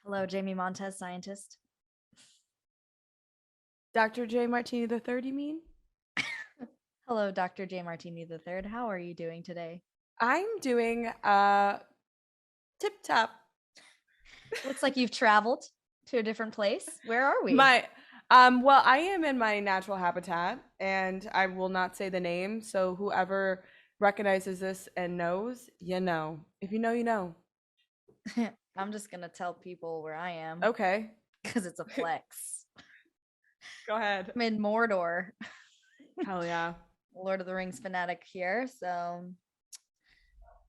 Hello, Jamie Montez, scientist. Dr. J. Martini the third, you mean? Hello, Dr. J. Martini III. How are you doing today? I'm doing tip top. Looks like you've traveled to a different place. Where are we? My well, I am in my natural habitat and I will not say the name, so whoever recognizes this and knows, you know. If you know, you know. I'm just going to tell people where I am Okay. because it's a flex. Go ahead. I'm in Mordor, Hell yeah. Lord of the Rings fanatic here. So,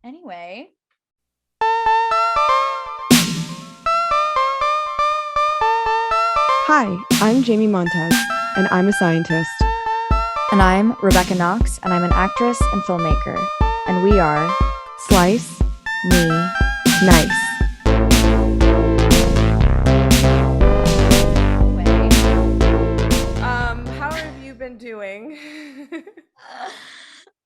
anyway, Hi, I'm Jamie Montez, and I'm a scientist. and I'm Rebecca Knox, and I'm an actress and filmmaker. And we are Slice me nice. How have you been doing?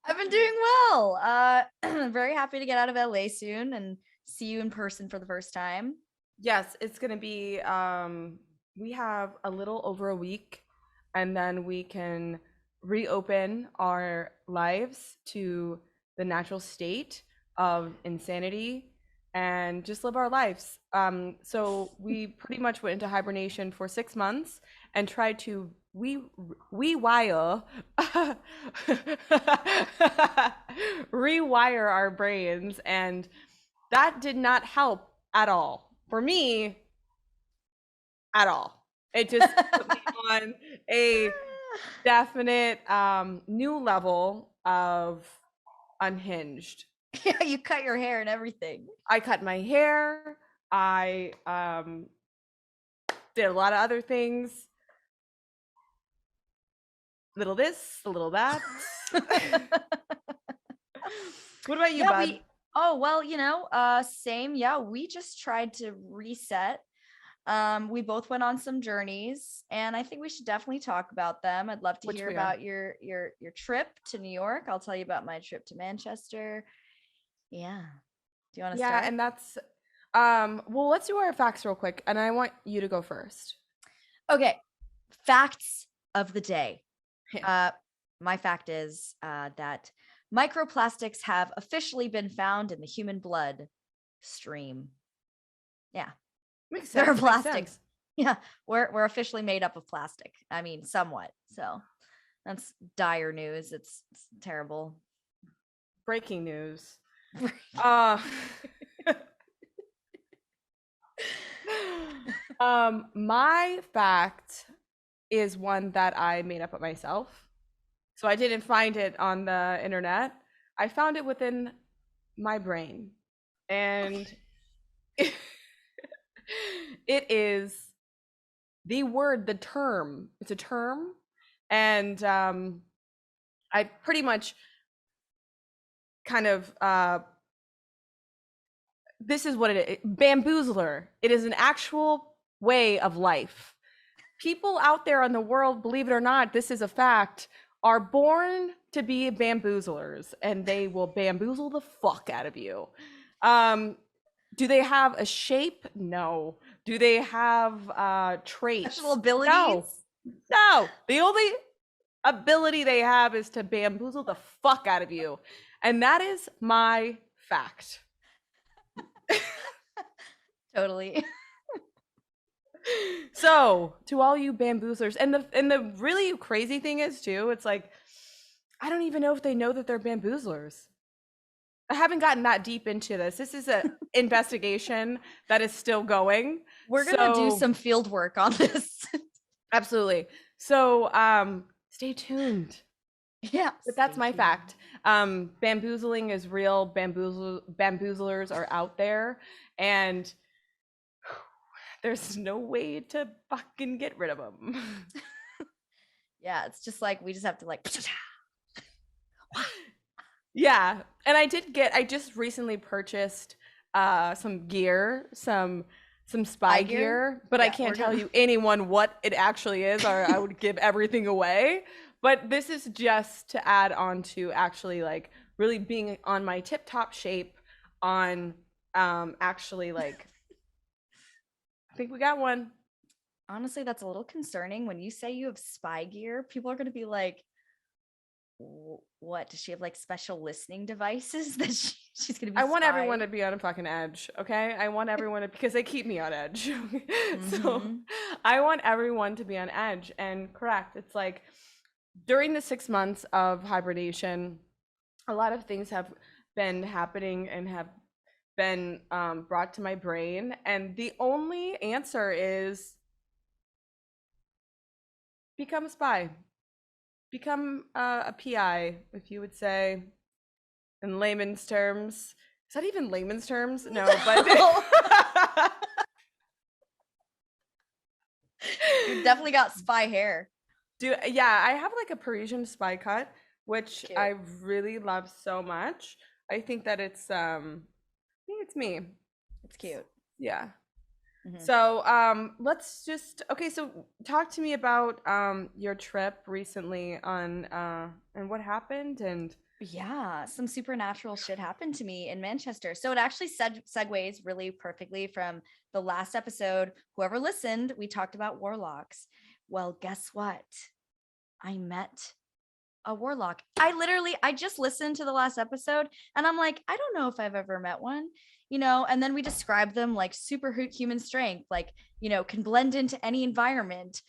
I've been doing well. Very happy to get out of LA soon and see you in person for the first time. Yes, it's gonna be we have a little over a week and then we can reopen our lives to the natural state of insanity and just live our lives. So we pretty much went into hibernation for 6 months and tried to rewire rewire our brains, and that did not help at all for me at all. It just put me on a definite new level of unhinged. Yeah, you cut your hair and everything. I cut my hair. I did a lot of other things. Little this, a little that. What about you, Yeah, bud? same. Yeah, we just tried to reset. We both went on some journeys, and I think we should definitely talk about them. I'd love to Which hear we are. about your trip to New York. I'll tell you about my trip to Manchester. Yeah. Do you want to Yeah, start? and that's well, let's do our facts real quick, and I want you to go first. Okay. Facts of the day. Yeah. Uh, my fact is that microplastics have officially been found in the human blood stream. Yeah, Makes there are sense. Makes plastics. sense. Yeah, we're officially made up of plastic. I mean, somewhat. So that's dire news. It's terrible. Breaking news. Uh my fact is one that I made up of myself. So I didn't find it on the internet. I found it within my brain. And it is the term. It's a term. And I pretty much kind of this is what it is. Bamboozler. It is an actual way of life. People out there in the world, believe it or not, this is a fact, are born to be bamboozlers, and they will bamboozle the fuck out of you. Um, do they have a shape? No. Do they have Special traits? No. abilities. No. The only ability they have is to bamboozle the fuck out of you. And that is my fact. Totally. So, to all you bamboozlers, and the really crazy thing is too, it's like I don't even know if they know that they're bamboozlers. I haven't gotten that deep into this. This is a investigation that is still going. We're gonna do So, some field work on this. absolutely. So, stay tuned. Yeah. But that's Stay my tuned. fact. Bamboozling is real. Bamboozlers are out there, and there's no way to fucking get rid of them. Yeah, it's just like we just have to like Yeah, and I just recently purchased some gear, some spy eye gear. gear, but I Yeah, can't we're tell gonna you anyone what it actually is, or I would give everything away. But this is just to add on to actually like really being on my tip top shape on actually like I think we got one. Honestly, that's a little concerning. When you say you have spy gear, people are going to be like, what? Does she have like special listening devices that she's going to be I want everyone spying? to be on a fucking edge, okay? I want everyone to, because they keep me on edge. So Mm-hmm. I want everyone to be on edge. And correct, it's like during the 6 months of hibernation, a lot of things have been happening and have been brought to my brain. And the only answer is become a spy, become a PI, if you would say, in layman's terms. Is that even layman's terms? No, but You definitely got spy hair. yeah, I have like a Parisian spy cut, which Cute. I really love so much. I think that I think it's me. It's cute. Yeah. Mhm. So let's just okay, so talk to me about your trip recently on and what happened and Yeah, some supernatural shit happened to me in Manchester. So it actually segues really perfectly from the last episode. Whoever listened, we talked about warlocks. Well, guess what? I met a warlock. I just listened to the last episode and I'm like, I don't know if I've ever met one, and then we describe them like human strength, like, can blend into any environment,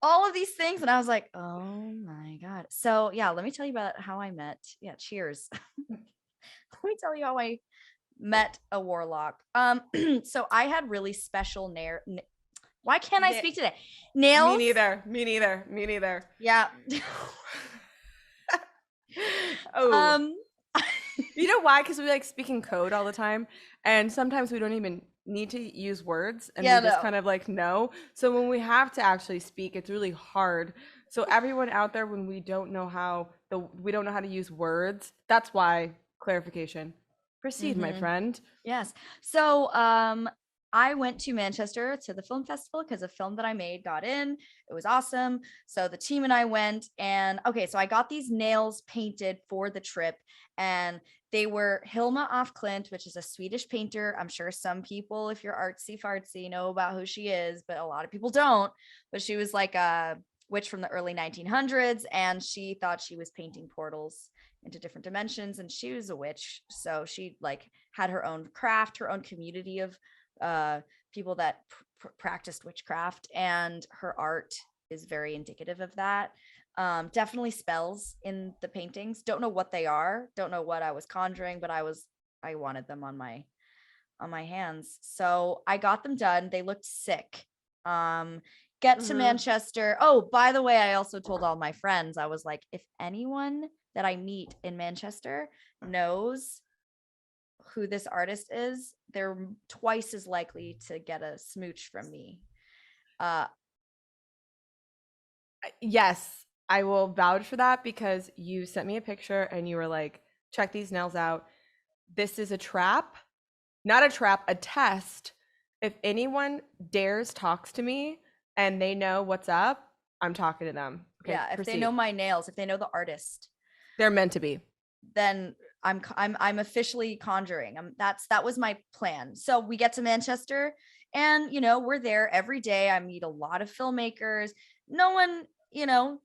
all of these things. And I was like, oh my God. So yeah, let me tell you about how I met. Yeah, cheers. Let me tell you how I met a warlock. So I had really special why can't I Na- speak today? me Nails. neither. Me neither. Me neither. Yeah. Oh, um you know why? Because we like speaking code all the time, and sometimes we don't even need to use words, and yeah, we just no. kind of like know. So when we have to actually speak, it's really hard. So everyone out there, when we don't know how to use words, that's why clarification. Proceed, my Mm-hmm. friend. Yes. So I went to Manchester to the film festival because a film that I made got in. It was awesome. So the team and I went, and okay, so I got these nails painted for the trip, and they were Hilma af Klint, which is a Swedish painter. I'm sure some people, if you're artsy fartsy, know about who she is, but a lot of people don't. But she was like a witch from the early 1900s, and she thought she was painting portals into different dimensions, and she was a witch, so she like had her own craft, her own community of people that practiced witchcraft, and her art is very indicative of that. Definitely spells in the paintings. Don't know what they are, don't know what I was conjuring, but I wanted them on my hands, so I got them done. They looked sick. um get to Mm-hmm. Manchester. Oh, by the way, I also told all my friends, I was like, if anyone that I meet in Manchester knows who this artist is, they're twice as likely to get a smooch from me. Uh, Yes, I will vouch for that because you sent me a picture and you were like, check these nails out. This is a trap, not a trap, a test. If anyone dares talks to me and they know what's up, I'm talking to them. Okay, yeah, if they know proceed. my nails, if they know the artist, They're meant to be. then I'm officially conjuring. That was my plan. So we get to Manchester, and we're there every day. I meet a lot of filmmakers. No one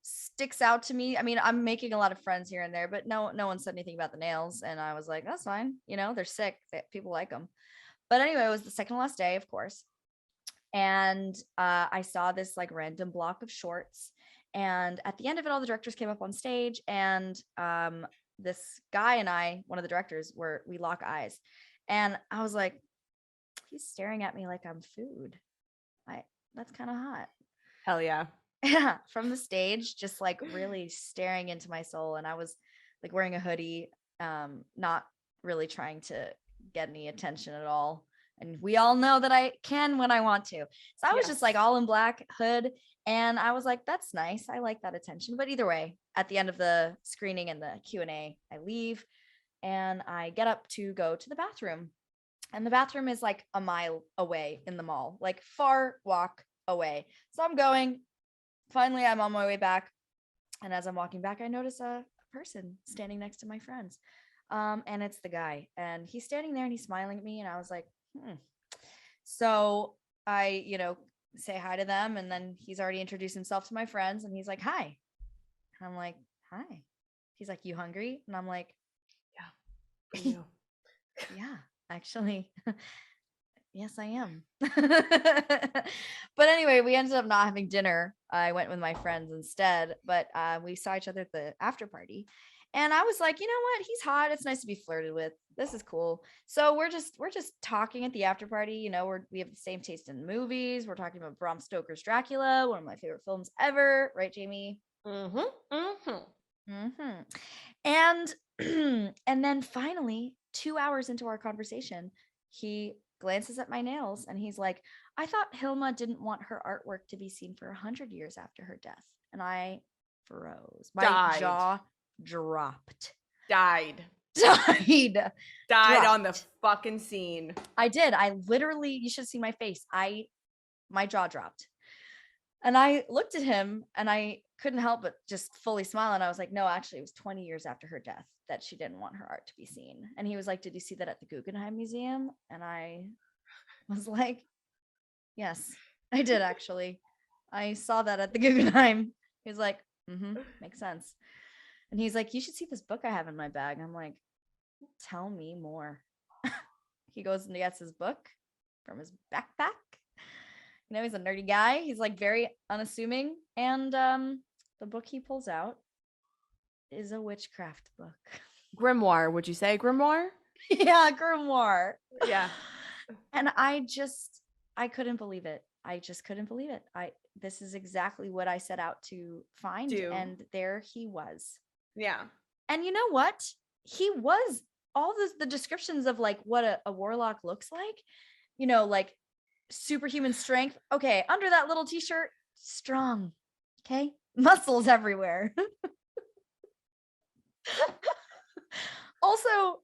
sticks out to me. I mean, I'm making a lot of friends here and there, but no one said anything about the nails, and I was like, that's fine. They're sick. People like them. But anyway, it was the second last day, of course, and I saw this like random block of shorts, and at the end of it, all the directors came up on stage, and this guy and I, one of the directors, we lock eyes, and I was like, he's staring at me like I'm food. I That's kind of hot. Hell yeah. Yeah, from the stage, just like really staring into my soul, and I was like wearing a hoodie, not really trying to get any attention at all. And we all know that I can when I want to. So I was just like Yes. all in black, hood, and I was like, that's nice. I like that attention. But either way, at the end of the screening and the Q&A, I leave and I get up to go to the bathroom. And the bathroom is like a mile away in the mall, like far walk away. So I'm going. Finally, I'm on my way back. And as I'm walking back, I notice a person standing next to my friends. And it's the guy. And he's standing there and he's smiling at me. And I was like, hmm. So I, say hi to them, and then he's already introduced himself to my friends, and he's like, "Hi." And I'm like, "Hi." He's like, "You hungry?" And I'm like, Yeah, for you. "Yeah, actually." Yes, I am. But anyway, we ended up not having dinner. I went with my friends instead, but we saw each other at the after party. And I was like, you know what? He's hot. It's nice to be flirted with. This is cool. So we're just talking at the after party. We have the same taste in movies. We're talking about Bram Stoker's Dracula, one of my favorite films ever, right, Jamie? Mm-hmm. Mm-hmm. Mm-hmm. And and then finally, 2 hours into our conversation, he glances at my nails and he's like, "I thought Hilma didn't want her artwork to be seen for 100 years after her death." And I froze. My Died. jaw dropped. Died. Died. Died on the Dropped. fucking scene. I did. I literally, you should see my face. My jaw dropped. And I looked at him and I couldn't help but just fully smile. And I was like, "No, actually, it was 20 years after her death that she didn't want her art to be seen." And he was like, "Did you see that at the Guggenheim Museum?" And I was like, "Yes, I did actually. I saw that at the Guggenheim." He was like, "Makes sense." And he's like, "You should see this book I have in my bag." I'm like, "Tell me more." He goes and gets his book from his backpack. He's a nerdy guy. He's like very unassuming. And the book he pulls out is a witchcraft book. Grimoire, would you say grimoire? Yeah, grimoire. Yeah. And I couldn't believe it. I just couldn't believe it. This is exactly what I set out to find. Do. And there he was. Yeah. And you know what? He was all the descriptions of like what a warlock looks like, like superhuman strength. Okay, under that little t-shirt, strong. Okay, muscles everywhere. Also,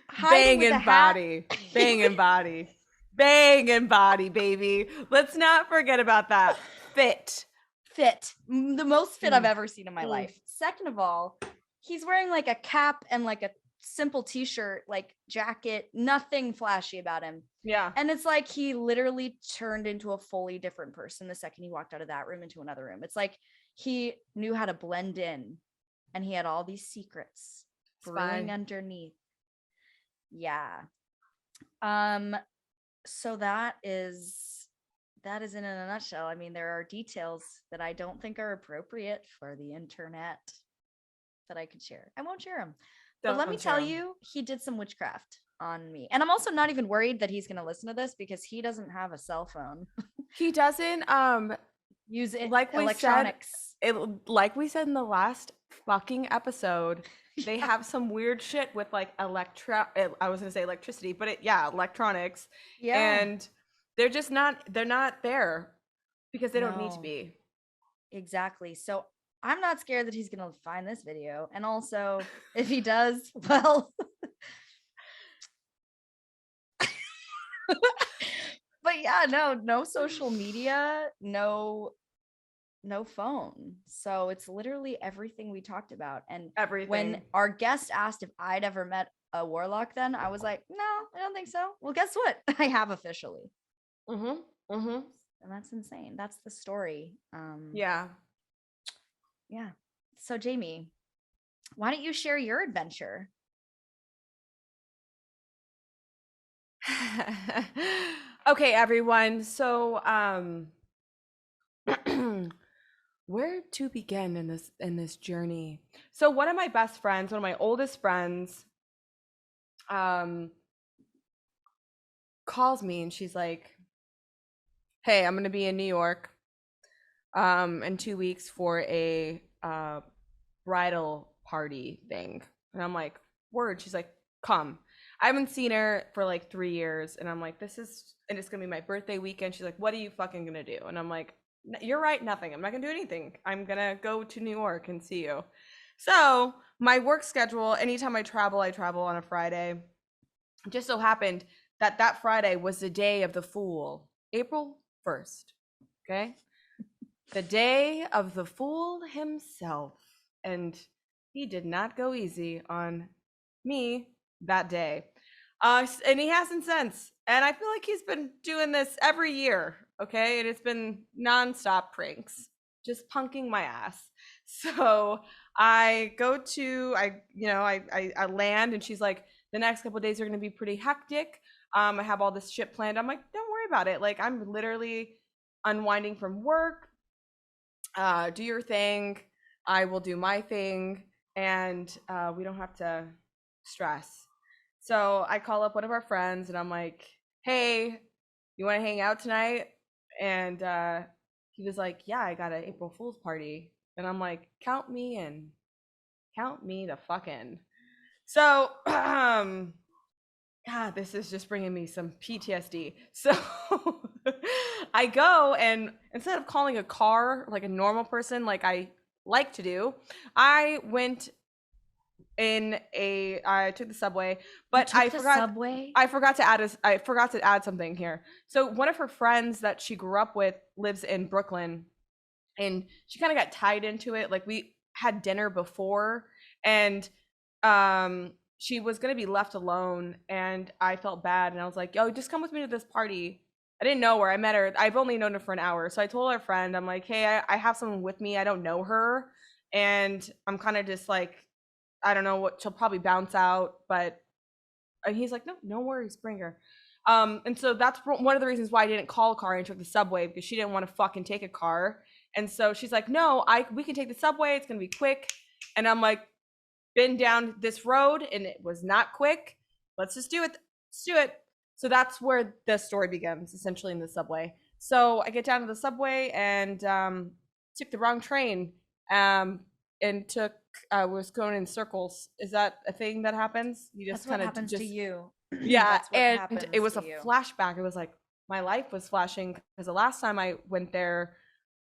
hiding with a Banging hat. body. Banging body. Banging body, baby. Let's not forget about that. Fit. Fit. The most fit I've Mm. ever seen in my life. Second of all, he's wearing like a cap and like a simple t-shirt, like jacket, nothing flashy about him. Yeah. And it's like he literally turned into a fully different person the second he walked out of that room into another room. It's like he knew how to blend in and he had all these secrets brewing underneath. Yeah. So that is in a nutshell. I mean, there are details that I don't think are appropriate for the internet that I could share. I won't share them. But let me tell you, he did some witchcraft on me. And I'm also not even worried that he's going to listen to this because he doesn't have a cell phone. He doesn't use it like electronics. Like we said in the last fucking episode, they have some weird shit with like I was going to say electricity, but electronics. Yeah. And they're not there because they don't need to be. Exactly. So I'm not scared that he's going to find this video. And also, if he does, well, but yeah, no social media, no phone. So it's literally everything we talked about. And Everything. When our guest asked if I'd ever met a warlock, then I was like, "No, I don't think so." Well, guess what? I have officially. And that's insane. That's the story. Yeah. Yeah. So Jamie, why don't you share your adventure? Okay, everyone. So, where to begin in this journey? So, one of my best friends, one of my oldest friends, calls me and she's like, "Hey, I'm gonna be in New York, in 2 weeks for a bridal party thing," and I'm like, "Word." She's like, "Come." I haven't seen her for like 3 years, and I'm like, and it's gonna be my birthday weekend. She's like, "What are you fucking gonna do?" And I'm like, "You're right, nothing. I'm not gonna do anything. I'm gonna go to New York and see you." So my work schedule, anytime I travel on a Friday. It just so happened that that Friday was the day of the Fool, April 1st. Okay, the day of the Fool himself, and he did not go easy on me that day. And he hasn't since. And I feel like he's been doing this every year. okay? And it's been nonstop pranks, just punking my ass. So I go to I land, and she's like, the next couple of days are gonna be pretty hectic. I have all this shit planned. I'm like, don't worry about it. Like, I'm literally unwinding from work. Do your thing. I will do my thing, and we don't have to stress. So I call up one of our friends, and I'm like, hey, you want to hang out tonight? And he was like, yeah, I got an April Fool's party. And I'm like, count me in. Count me the fuck in. So, God, this is just bringing me some PTSD. So I go, and instead of calling a car like a normal person, like I like to do, I went I took the subway, but You took the subway? I forgot to add something here. So one of her friends that she grew up with lives in Brooklyn, and she kind of got tied into it. Like, we had dinner before, and she was gonna be left alone, and I felt bad, and I was like, yo, just come with me to this party. I didn't know her. I met her. I've only known her for an hour. So I told our friend, I'm like, hey, I have someone with me. I don't know her. And I'm kind of just like, I don't know what, she'll probably bounce out, but and he's like, no, no worries, bring her. And so that's one of the reasons why I didn't call a car and took the subway, because she didn't want to fucking take a car. And so she's like, no, we can take the subway. It's gonna be quick. And I'm like, been down this road and it was not quick. Let's just do it. Let's do it. So that's where the story begins, essentially, in the subway. So I get down to the subway, and took the wrong train, and was going in circles. Is that a thing that happens? You just That's what kind of happens to just, you. yeah. That's what And it happens was to a you. flashback. It was like my life was flashing, because the last time I went there,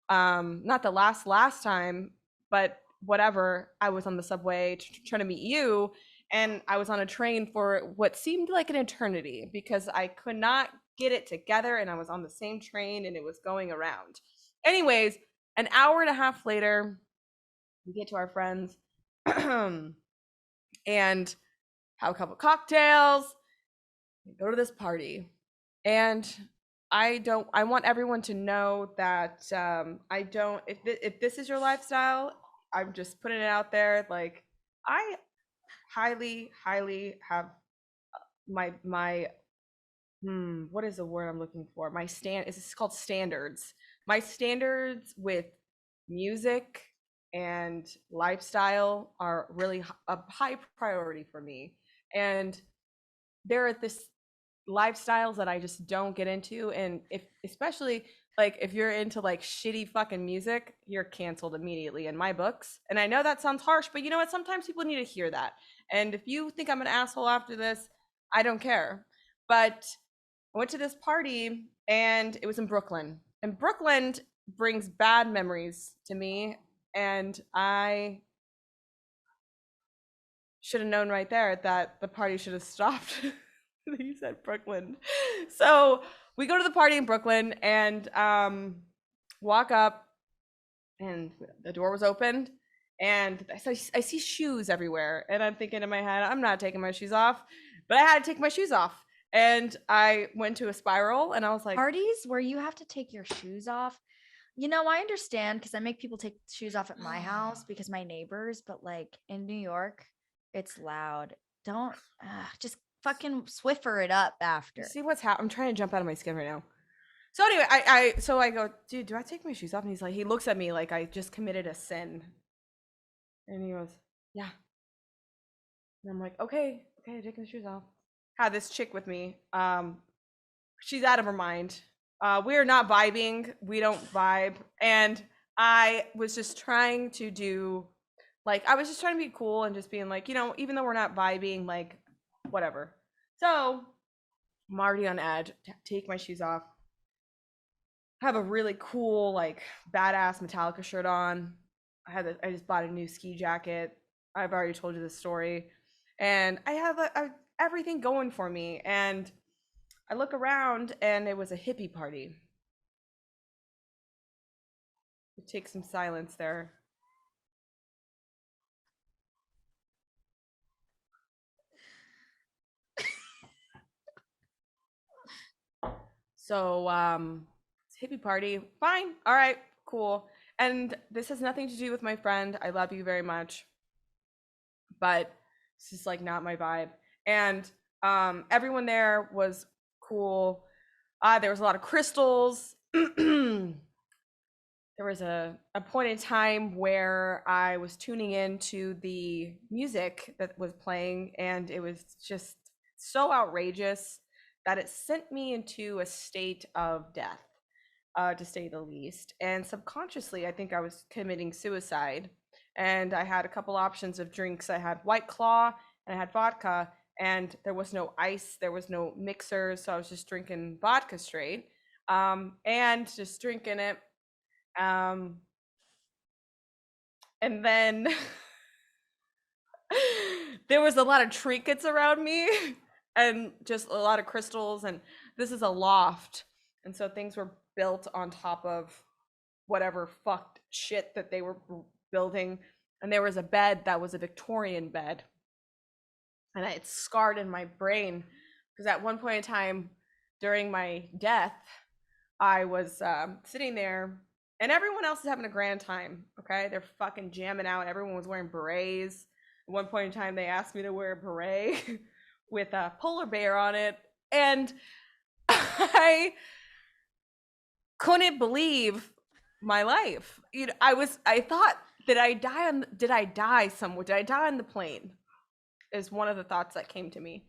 not the last time, but whatever, I was on the subway trying to meet you, and I was on a train for what seemed like an eternity, because I could not get it together, and I was on the same train, and it was going around. Anyways, an hour and a half later, we get to our friends and have a couple cocktails, go to this party. And I want everyone to know that I don't, if this is your lifestyle, I'm just putting it out there. Like, I highly have my what is the word I'm looking for? My stand is It's called standards. My standards with music and lifestyle are really a high priority for me. And there are this lifestyles that I just don't get into. And if, especially, like, if you're into like shitty fucking music, you're canceled immediately in my books. And I know that sounds harsh, but you know what? Sometimes people need to hear that. And if you think I'm an asshole after this, I don't care. But I went to this party, and it was in Brooklyn. And Brooklyn brings bad memories to me. And I should have known right there that the party should have stopped. You said Brooklyn. So we go to the party in Brooklyn, and walk up, and the door was opened, and I see shoes everywhere, and I'm thinking in my head, I'm not taking my shoes off, but I had to take my shoes off, and I went to a spiral, and I was like, Parties where you have to take your shoes off. You know, I understand because I make people take shoes off at my house because my neighbors, but like in New York, it's loud. Don't just fucking Swiffer it up you after. see what's happening? I'm trying to jump out of my skin right now. So anyway, I go, dude, do I take my shoes off? And he's like, he looks at me like I just committed a sin, and he goes, yeah. And I'm like, okay, take my shoes off. Had this chick with me. She's out of her mind. We are not vibing. We don't vibe. And I was just trying to do, like, I was just trying to be cool and just being like, even though we're not vibing, like, whatever. So I'm already on edge. Take my shoes off. I have a really cool, like, badass Metallica shirt on. I just bought a new ski jacket. I've already told you this story. And I have everything going for me. And I look around, and it was a hippie party. Take some silence there. So hippie party. Fine. All right. Cool. And this has nothing to do with my friend. I love you very much, but it's just like not my vibe. And everyone there was cool. There was a lot of crystals. There was a point in time where I was tuning into the music that was playing, and it was just so outrageous that it sent me into a state of death, to say the least. And subconsciously, I think I was committing suicide. And I had a couple options of drinks. I had White Claw and I had vodka, and there was no ice, there was no mixers, so I was just drinking vodka straight, and just drinking it. Um, and then there was a lot of trinkets around me and just a lot of crystals. And this is a loft. And so things were built on top of whatever fucked shit that they were building. And there was a bed that was a Victorian bed. And it's scarred in my brain because at one point in time during my death, I was sitting there and everyone else is having a grand time. Okay. They're fucking jamming out. Everyone was wearing berets. At one point in time, they asked me to wear a beret with a polar bear on it. And I couldn't believe my life. You know, I thought, did I die somewhere? Did I die on the plane? Is one of the thoughts that came to me.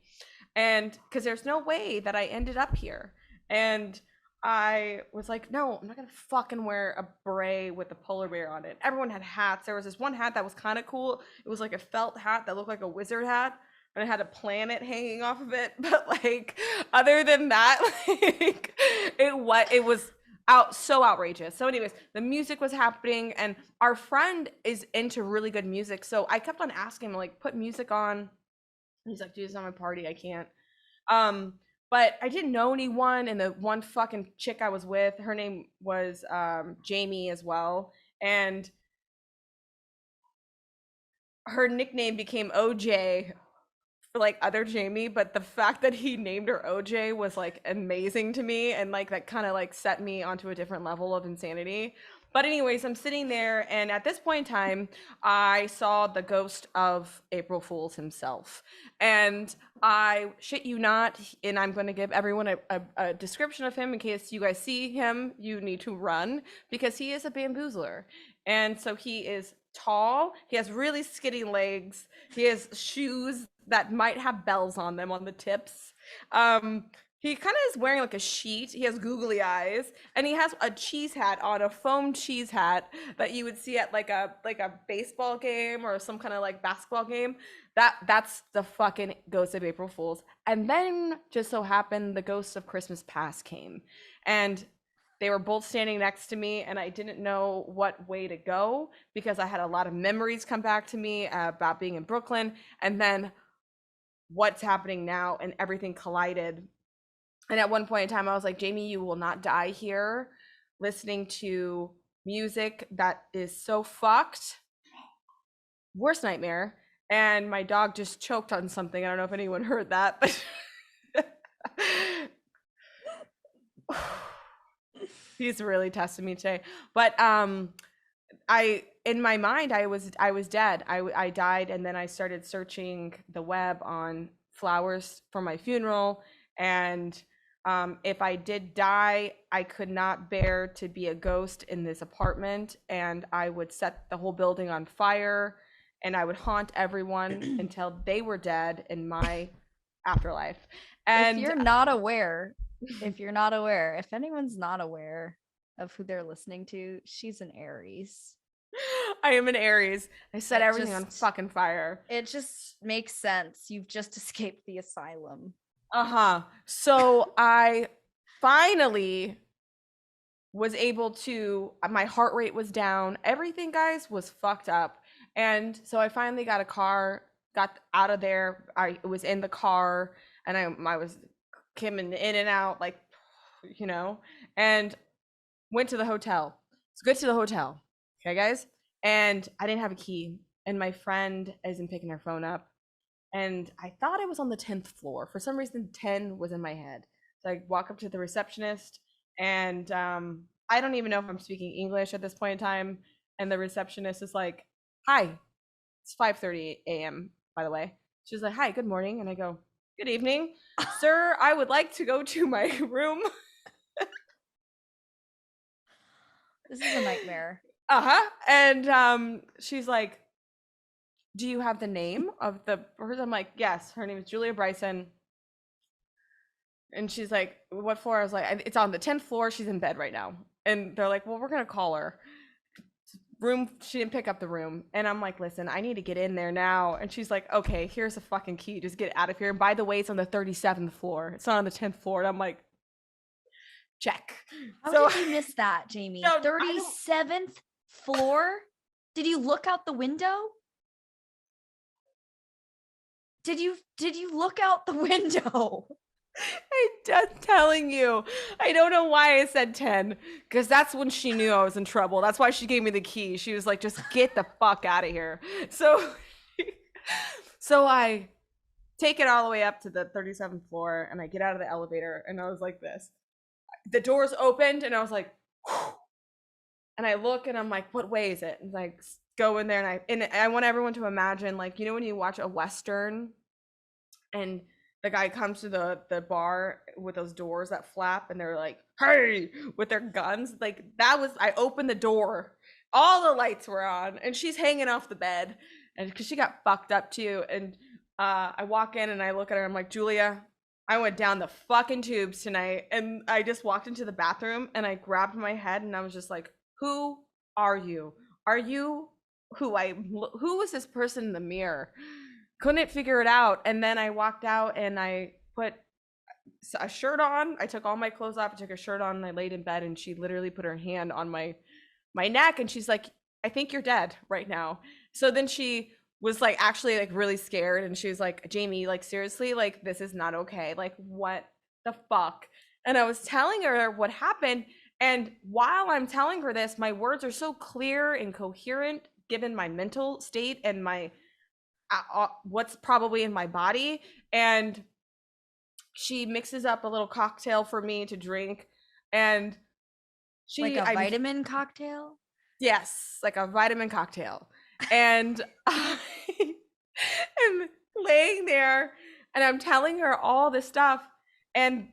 And because there's no way that I ended up here. And I was like, no, I'm not gonna fucking wear a beret with a polar bear on it. Everyone had hats. There was this one hat that was kind of cool. It was like a felt hat that looked like a wizard hat, and it had a planet hanging off of it. But like, other than that, like, it was out so outrageous. So, anyways, the music was happening, and our friend is into really good music. So I kept on asking him, like, put music on. He's like, dude, it's not my party. I can't. But I didn't know anyone, and the one fucking chick I was with, her name was Jamie as well, and her nickname became OJ for like other Jamie, but the fact that he named her OJ was like amazing to me, and like that kind of like set me onto a different level of insanity. But anyways, I'm sitting there, and at this point in time, I saw the ghost of April Fool's himself. And I shit you not, and I'm going to give everyone a description of him in case you guys see him, you need to run, because he is a bamboozler. And so he is tall, he has really skinny legs, he has shoes that might have bells on them on the tips. He kind of is wearing like a sheet. He has googly eyes, and he has a cheese hat on, a foam cheese hat that you would see at like a baseball game or some kind of like basketball game. That's the fucking ghost of April Fools. And then just so happened the ghost of Christmas Past came, and they were both standing next to me, and I didn't know what way to go because I had a lot of memories come back to me about being in Brooklyn, and then what's happening now, and everything collided. And at one point in time, I was like, Jamie, you will not die here listening to music that is so fucked. Worst nightmare. And my dog just choked on something. I don't know if anyone heard that, but he's really testing me today. But I in my mind I was dead. I died, and then I started searching the web on flowers for my funeral. And if I did die, I could not bear to be a ghost in this apartment, and I would set the whole building on fire, and I would haunt everyone until they were dead in my afterlife. And if you're not aware, if anyone's not aware of who they're listening to, she's an Aries. I am an Aries. I set everything on fucking fire. It just makes sense. You've just escaped the asylum. So I finally was able to, my heart rate was down. Everything, guys, was fucked up. And so I finally got a car, got out of there. I was in the car, and I was coming in and out, like, you know, and went to the hotel. Let's get to the hotel. Okay, guys? And I didn't have a key. And my friend isn't picking her phone up. And I thought I was on the 10th floor. For some reason, 10 was in my head. So I walk up to the receptionist, And I don't even know if I'm speaking English at this point in time. And the receptionist is like, "Hi, it's 5:30 a.m. by the way." She's like, "Hi, good morning," and I go, "Good evening, sir. I would like to go to my room." This is a nightmare. And she's like, "Do you have the name of the person?" I'm like, "Yes, her name is Julia Bryson." And she's like, "What floor?" I was like, "It's on the 10th floor. She's in bed right now." And they're like, "Well, we're gonna call her." Room, she didn't pick up the room. And I'm like, "Listen, I need to get in there now." And she's like, "Okay, here's a fucking key. Just get out of here. And by the way, it's on the 37th floor. It's not on the 10th floor." And I'm like, check. How So did you miss that, Jamie? no, I don't. 37th floor? Did you look out the window? Did you look out the window? I'm just telling you. I don't know why I said 10, because that's when she knew I was in trouble. That's why she gave me the key. She was like, "Just get the fuck out of here." So, so I take it all the way up to the 37th floor, and I get out of the elevator, and I was like this. The doors opened, and I was like, whew. And I look, and I'm like, "What way is it?" And like, go in there, and I want everyone to imagine, like, you know, when you watch a Western and the guy comes to the bar with those doors that flap and they're like, "Hey," with their guns. Like, that was, I opened the door, all the lights were on, and she's hanging off the bed, and because she got fucked up too. And I walk in and I look at her, I'm like, "Julia, I went down the fucking tubes tonight." And I just walked into the bathroom and I grabbed my head and I was just like, "Who are you? Are you who is this person in the mirror?" Couldn't figure it out. And then I walked out and I put a shirt on. I took all my clothes off. I took a shirt on and I laid in bed, and she literally put her hand on my neck and she's like, "I think you're dead right now." So then she was like actually like really scared, and she was like, "Jamie, like seriously, like this is not okay. Like what the fuck?" And I was telling her what happened, and while I'm telling her this, my words are so clear and coherent given my mental state and my what's probably in my body. And she mixes up a little cocktail for me to drink, and Like a vitamin cocktail? yes, like a vitamin cocktail. And I am laying there and I'm telling her all this stuff, and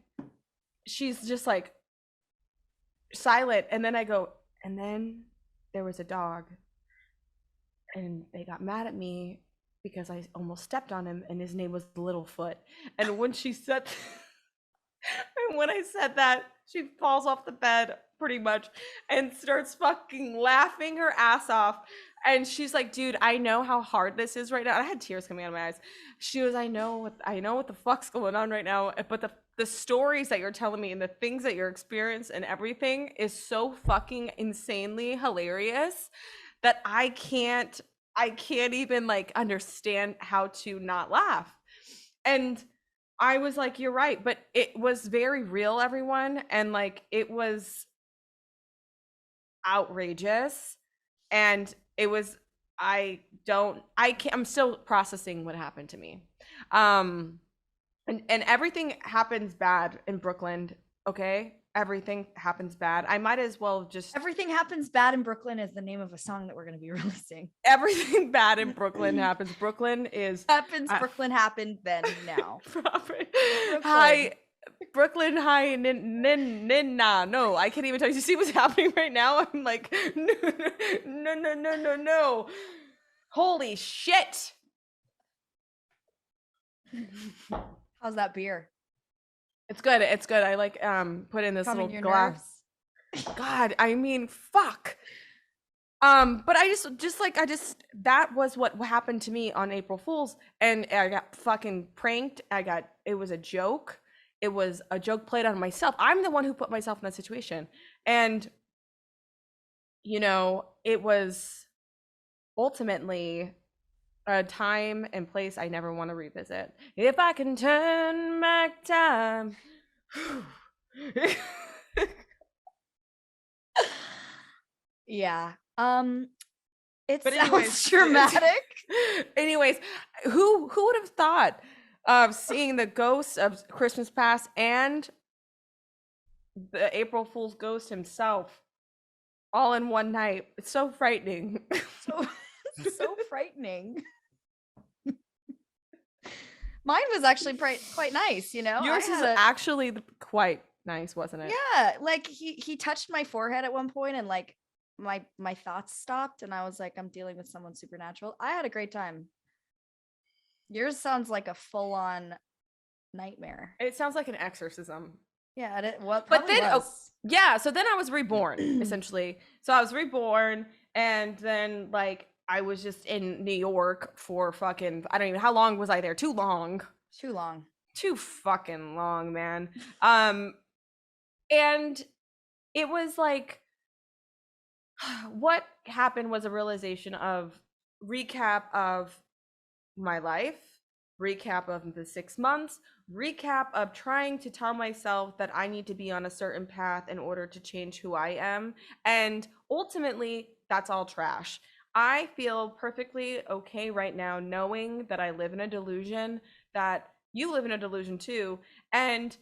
she's just like silent. And then I go, "And then there was a dog, and they got mad at me because I almost stepped on him, and his name was Littlefoot." And when she said and when I said that, she falls off the bed pretty much and starts fucking laughing her ass off. And she's like, "Dude, I know how hard this is right now." I had tears coming out of my eyes. She was, I know what the fuck's going on right now, but the stories that you're telling me and the things that you're experiencing and everything is so fucking insanely hilarious that I can't even like understand how to not laugh. And I was like, "You're right," but it was very real, everyone, and like it was outrageous. And it was, I'm still processing what happened to me. Um and everything happens bad in Brooklyn, okay? Everything happens bad. I might as well just Everything Happens Bad in Brooklyn is the name of a song that we're going to be releasing. everything bad in Brooklyn happens. Brooklyn is Brooklyn happened then now. Hi, Brooklyn High Nina. No, I can't even tell you. You see what's happening right now? I'm like, no. Holy shit. How's that beer? It's good. It's good. I like put in this Calming little your glass. nerves? God, I mean, fuck. But I just that was what happened to me on April Fools, and I got fucking pranked. It was a joke. It was a joke played on myself. I'm the one who put myself in that situation. And you know, it was ultimately a time and place I never want to revisit. If I can turn back time. Yeah. It But sounds anyways, dramatic. anyways, who would have thought of seeing the ghosts of Christmas past and the April Fool's ghost himself all in one night. It's so frightening. So so frightening. Mine was actually quite nice, you know. I Yours is had a actually quite nice, wasn't it? yeah, like he touched my forehead at one point and like my thoughts stopped and I was like, I'm dealing with someone supernatural. I had a great time. Yours sounds like a full-on nightmare. It sounds like an exorcism. Yeah, it well, But probably then, was. yeah, so then I was reborn, essentially. So I was reborn, and then, like, I was just in New York for fucking, I don't even, how long was I there? Too long. Too long. Too fucking long, man. And it was like, what happened was a realization of recap of my life, recap of the 6 months, recap of trying to tell myself that I need to be on a certain path in order to change who I am. And ultimately, that's all trash. I feel perfectly okay right now knowing that I live in a delusion, that you live in a delusion too. And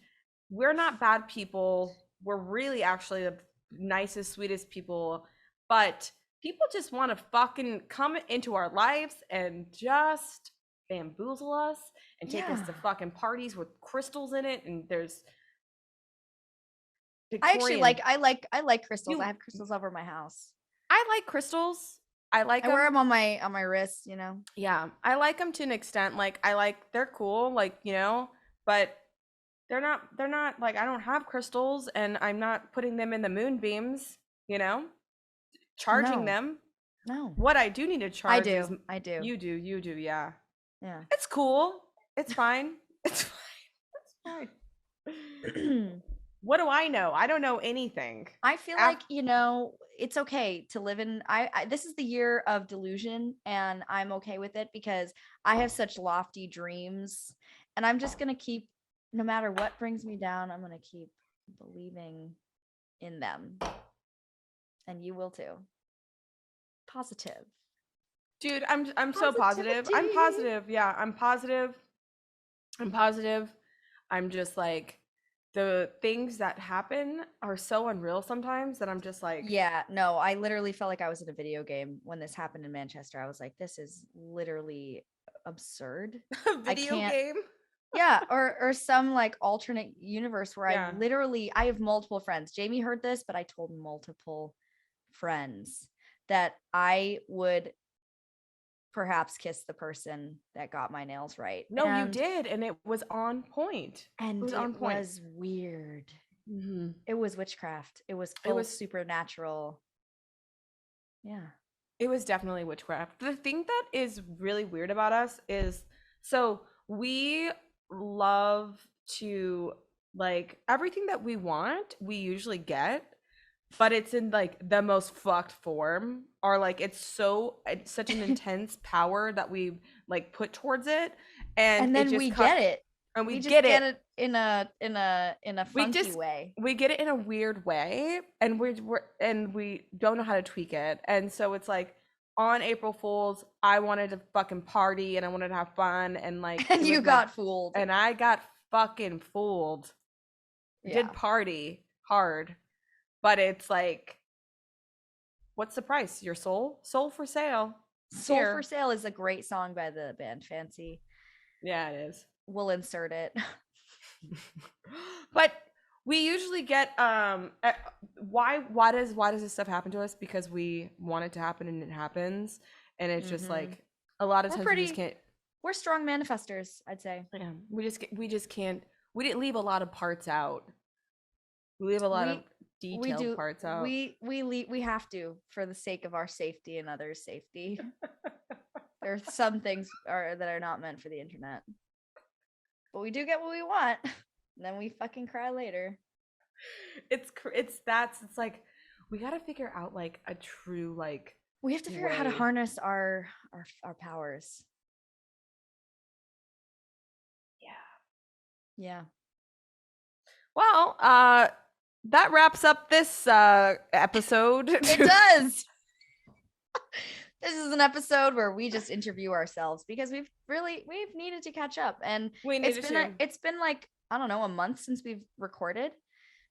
we're not bad people. We're really actually the nicest, sweetest people. But people just want to fucking come into our lives and just bamboozle us and take us to Yeah. fucking parties with crystals in it, and there's I actually Victorian. I like crystals. You, I have crystals over my house. I like crystals. I like I wear them. them on my wrist, you know. Yeah, I like them to an extent. Like I like they're cool, like but they're not like I don't have crystals, and I'm not putting them in the moonbeams. You know, charging No. them. No. What I do need to I charge is do. I do. you do, yeah. Yeah. It's cool. It's fine. It's fine. It's fine. What do I know? I don't know anything. I feel Af- like, you know, it's okay to live in I this is the year of delusion and I'm okay with it because I have such lofty dreams and I'm just going to keep no matter what brings me down, I'm going to keep believing in them. And you will too. Positive. Dude, I'm so positive. I'm Positivity. positive. Yeah, I'm positive. I'm positive. I'm just like the things that happen are so unreal sometimes that I'm just like Yeah, no, I literally felt like I was in a video game when this happened in Manchester. I was like, this is literally absurd. a I video can't game. yeah, or some like alternate universe where Yeah. I have multiple friends. Jamie heard this, but I told multiple friends that I would perhaps kiss the person that got my nails right. No, you did, and it was on point. It And was on it point. was weird. Mm-hmm. It was witchcraft. It was full supernatural. Yeah. It was definitely witchcraft. The thing that is really weird about us is so we love to like everything that we want, we usually get, but it's in like the most fucked form, or like it's such an intense power that we like put towards it, and And it then just we get it. and we We just get get it. it in a We funky just way. we get it in a weird way, and we don't know how to tweak it, and so it's like on April Fools, I wanted to fucking party and I wanted to have fun, and like And it you was my got fooled. and I got fucking fooled. Yeah. Did party hard, but it's like, what's the price? Your soul? Soul for sale. Soul Here. for Sale is a great song by the band Fancy. Yeah, it is. We'll insert it. But we usually get why does this stuff happen to us? Because we want it to happen and it happens, and it's just like a lot of We're times we just pretty can't. we're strong manifestors, I'd say. Yeah, we just can't. We didn't leave a lot of parts out. We leave a lot of We detailed do parts out. we have to for the sake of our safety and others' safety. There are some things that are not meant for the internet. But we do get what we want. And then we fucking cry later. It's like we got to figure out like a true like We have to figure out how to way. harness our powers. Yeah. Well, that wraps up this episode. It does. This is an episode where we just interview ourselves because we've needed to catch up, and We needed to. it's been like I don't know, a month since we've recorded.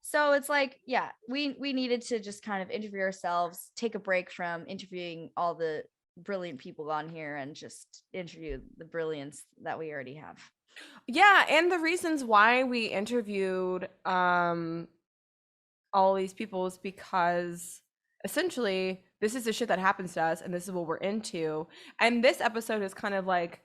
So it's like, yeah, we needed to just kind of interview ourselves, take a break from interviewing all the brilliant people on here and just interview the brilliance that we already have. Yeah, and the reasons why we interviewed all these people is because essentially this is the shit that happens to us and this is what we're into. And this episode is kind of like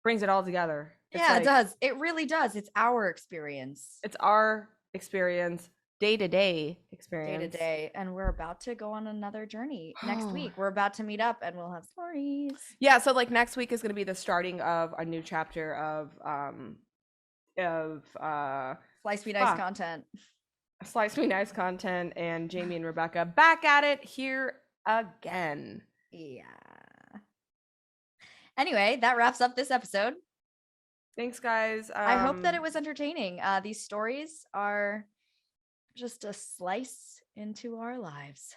brings it all together. It's Yeah, it like does. It really does. It's our experience it's our experience, day-to-day day to experience. day. And we're about to go on another journey next week. We're about to meet up and we'll have stories. Yeah, so like next week is going to be the starting of a new chapter of Slice me nice fuck. content. Slice Me Nice content and Jamie and Rebecca back at it here again. Yeah. Anyway, that wraps up this episode. Thanks, guys. I hope that it was entertaining. These stories are just a slice into our lives.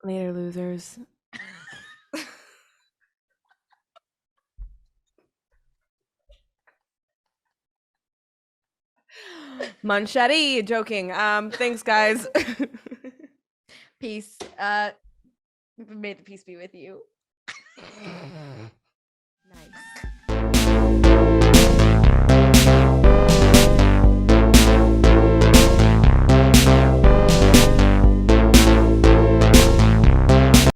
Later, losers. Manchetti, joking. Thanks, guys. Peace. May the peace be with you.